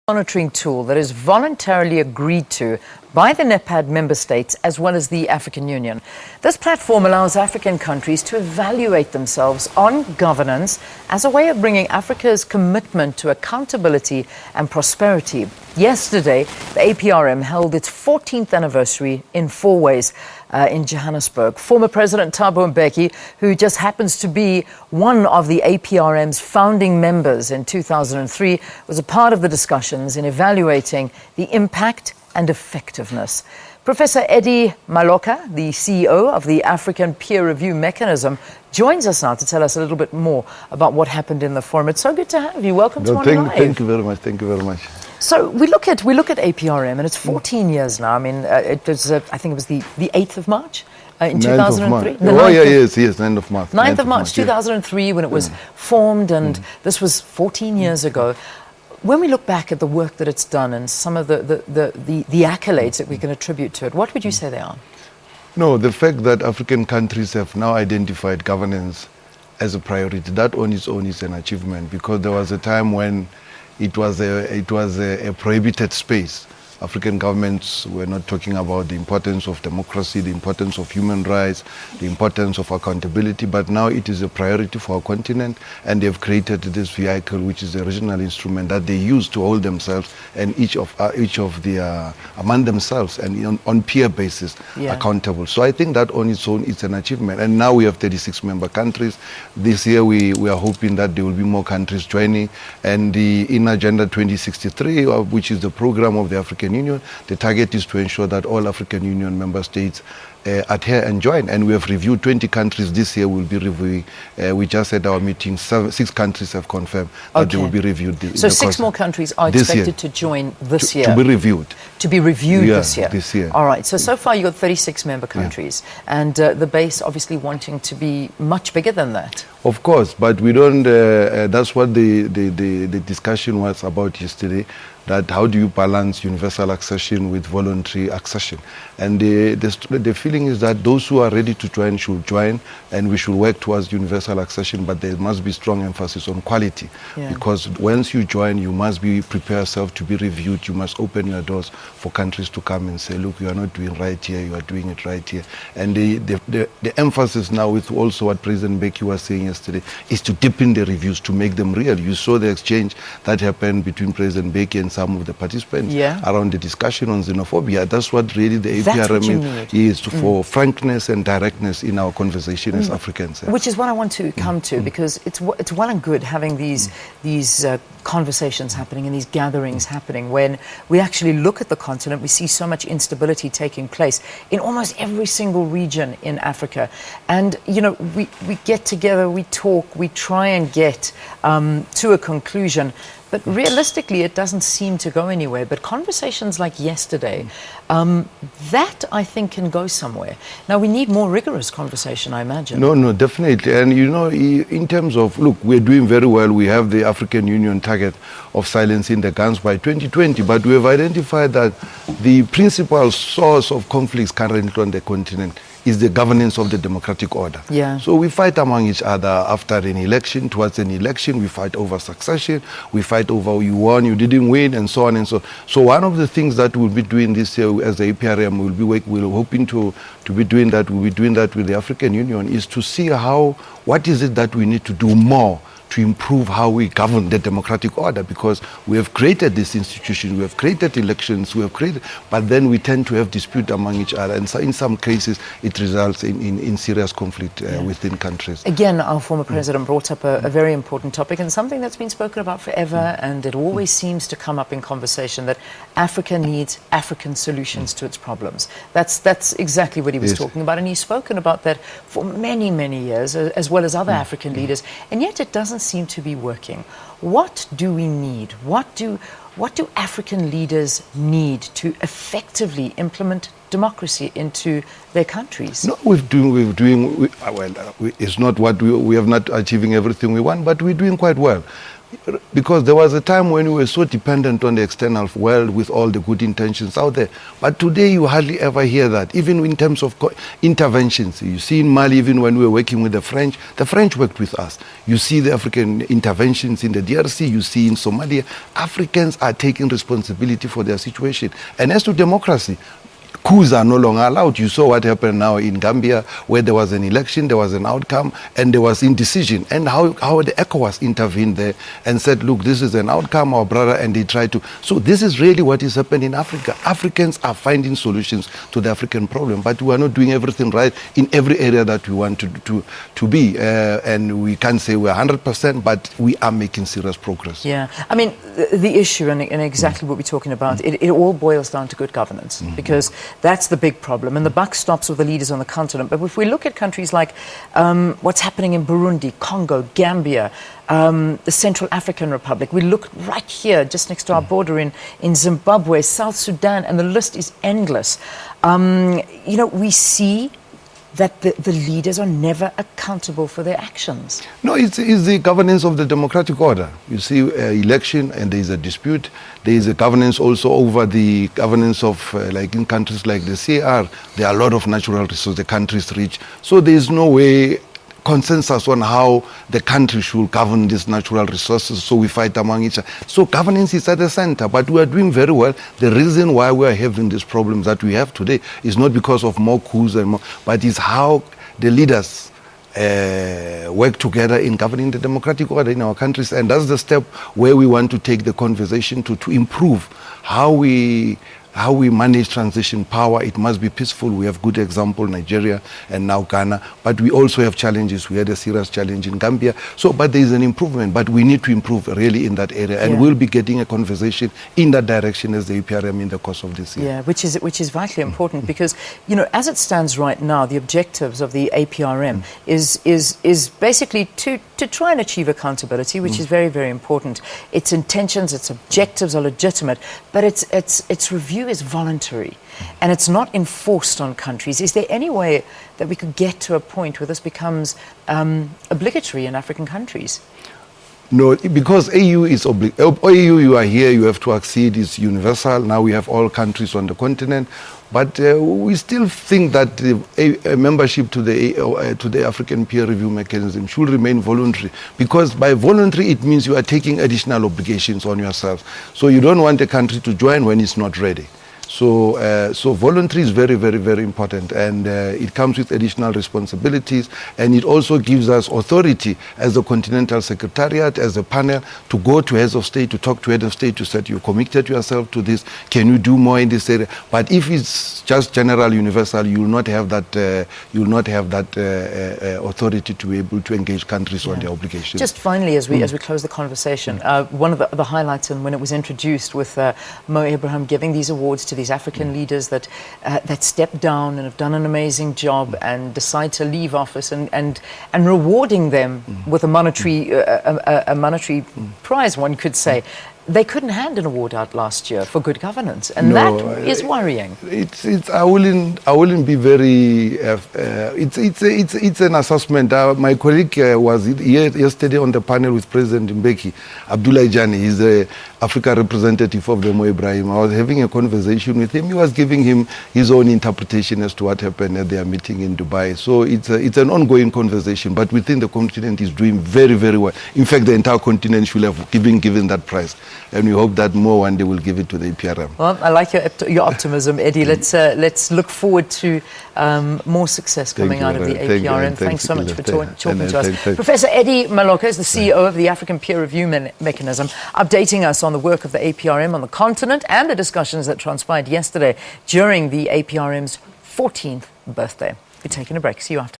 Monitoring tool that is voluntarily agreed to by the NEPAD member states as well as the African Union. This platform allows African countries to evaluate themselves on governance as a way of bringing Africa's commitment to accountability and prosperity. Yesterday, the APRM held its 14th anniversary in Fourways in Johannesburg. Former President Thabo Mbeki, who just happens to be one of the APRM's founding members in 2003, was a part of the discussions in evaluating the impact and effectiveness. Professor Eddy Maloka, the CEO of the African Peer Review Mechanism, joins us now to tell us a little bit more about what happened in the forum. It's so good to have you. Welcome to On Live. Thank you very much. Thank you very much. So we look at APRM, and it's 14 years now. I mean, it was I think it was the 8th of March in 2003. Yes, 9th of March. 9th of March 2003, when it was formed, and this was 14 years ago. When we look back at the work that it's done and some of the accolades that we can attribute to it, what would you say they are? No, the fact that African countries have now identified governance as a priority, that on its own is an achievement, because there was a time when it was a prohibited space. African governments were not talking about the importance of democracy, the importance of human rights, the importance of accountability, but now it is a priority for our continent, and they've created this vehicle, which is a regional instrument that they use to hold themselves and each of the among themselves and on peer basis accountable. So I think that on its own it's an achievement. And now we have 36 member countries. This year we are hoping that there will be more countries joining, and in Agenda 2063, which is the program of the African Union, the target is to ensure that all African Union member states adhere and join. And we have reviewed 20 countries this year. We'll be reviewing. We just had our meeting. 6 countries have confirmed that they will be reviewed. So 6 more countries are expected to join this year. To be reviewed. To be reviewed this year. This year. All right. So far you've got 36 member countries, and the base obviously wanting to be much bigger than that. Of course, but we don't. That's what the discussion was about yesterday. That how do you balance universal accession with voluntary accession? And the feeling is that those who are ready to join should join, and we should work towards universal accession, but there must be strong emphasis on quality. Because once you join, you must prepare yourself to be reviewed. You must open your doors for countries to come and say, look, you are not doing right here, you are doing it right here. And the emphasis now with also what President Mbeki was saying yesterday is to deepen the reviews, to make them real. You saw the exchange that happened between President Mbeki and some of the participants around the discussion on xenophobia. That's what really the APRM is for frankness and directness in our conversation as Africans. Which is what I want to come to, because it's well and good having these conversations happening and these gatherings happening. When we actually look at the continent, we see so much instability taking place in almost every single region in Africa. And, you know, we get together, we talk, we try and get to a conclusion. But realistically, it doesn't seem to go anywhere. But conversations like yesterday, that I think can go somewhere. Now, we need more rigorous conversation, I imagine. No, definitely. And, you know, in terms of, look, we're doing very well. We have the African Union target of silencing the guns by 2020. But we have identified that the principal source of conflicts currently on the continent is the governance of the democratic order. So we fight among each other after an election, towards an election. We fight over succession. We fight over you won, you didn't win, and so on and so on. So one of the things that we'll be doing this year as the APRM, we're hoping to be doing that, we'll be doing that with the African Union, is to see what is it that we need to do more to improve how we govern the democratic order, because we have created this institution, we have created elections, but then we tend to have dispute among each other, and so in some cases it results in serious conflict within countries. Again, our former president brought up a very important topic, and something that's been spoken about forever, and it always seems to come up in conversation, that Africa needs African solutions to its problems. That's exactly what he was talking about, and he's spoken about that for many, many years, as well as other African leaders, and yet it doesn't seem to be working. What do we need? What do African leaders need to effectively implement democracy into their countries? No, it's not what we are not achieving everything we want, but we're doing quite well. Because there was a time when we were so dependent on the external world with all the good intentions out there. But today you hardly ever hear that, even in terms of interventions. You see in Mali, even when we were working with the French worked with us. You see the African interventions in the DRC, you see in Somalia. Africans are taking responsibility for their situation. And as to democracy, coups are no longer allowed. You saw what happened now in Gambia, where there was an election, there was an outcome, and there was indecision. And how the ECOWAS intervened there and said, look, this is an outcome, our brother, and they tried to. So this is really what is happening in Africa. Africans are finding solutions to the African problem, but we are not doing everything right in every area that we want to be. And we can't say we're 100%, but we are making serious progress. Yeah. I mean, the issue, and exactly what we're talking about, it all boils down to good governance, because that's the big problem, and the buck stops with the leaders on the continent. But if we look at countries like what's happening in Burundi, Congo, Gambia, the Central African Republic, we look right here, just next to our border in Zimbabwe, South Sudan, and the list is endless. You know, we see that the leaders are never accountable for their actions. No, it's the governance of the democratic order. You see election and there is a dispute. There is a governance also over the governance of, like in countries like the CAR, there are a lot of natural resources the country is rich. So there is no way consensus on how the country should govern these natural resources, so we fight among each other. So governance is at the center, but we are doing very well. The reason why we are having these problems that we have today is not because of more coups and more, but it's how the leaders work together in governing the democratic order in our countries. And that's the step where we want to take the conversation to improve how we manage transition power. It must be peaceful. We have good example, Nigeria and now Ghana, but we also have challenges. We had a serious challenge in Gambia. So, but there is an improvement, but we need to improve really in that area. And we'll be getting a conversation in that direction as the APRM in the course of this year. Yeah, which is vitally important because, you know, as it stands right now, the objectives of the APRM is basically to try and achieve accountability, which is very, very important. Its intentions, its objectives are legitimate, but its review is voluntary and it's not enforced on countries. Is there any way that we could get to a point where this becomes obligatory in African countries? No, because AU is AU, you are here, you have to accede, it's universal. Now we have all countries on the continent. But we still think that a membership to the African peer review mechanism should remain voluntary, because by voluntary it means you are taking additional obligations on yourself. So you don't want a country to join when it's not ready. So, voluntary is very, very, very important, and it comes with additional responsibilities, and it also gives us authority as the Continental Secretariat, as a panel, to go to heads of state, to talk to heads of state, to say you committed yourself to this. Can you do more in this area? But if it's just general, universal, you will not have that. You will not have that authority to be able to engage countries on their obligations. Just finally, as we close the conversation, one of the highlights, and when it was introduced with Mo Abraham giving these awards to these African leaders that step down and have done an amazing job and decide to leave office, and rewarding them with a monetary prize, one could say. They couldn't hand an award out last year for good governance, and that is worrying. I wouldn't be very. It's an assessment. My colleague was here yesterday on the panel with President Mbeki, Abdullah Jani. He's the Africa representative of the Mo Ibrahim. I was having a conversation with him. He was giving him his own interpretation as to what happened at their meeting in Dubai. So it's an ongoing conversation. But within the continent, is doing very, very well. In fact, the entire continent should have given that prize. And we hope that more one day will give it to the APRM. Well, I like your optimism, Eddie. Let's look forward to more success coming out of the APRM. Thanks so much for talking to us. Professor Eddy Maloka is the CEO of the African Peer Review Mechanism, updating us on the work of the APRM on the continent and the discussions that transpired yesterday during the APRM's 14th birthday. We're taking a break. See you after.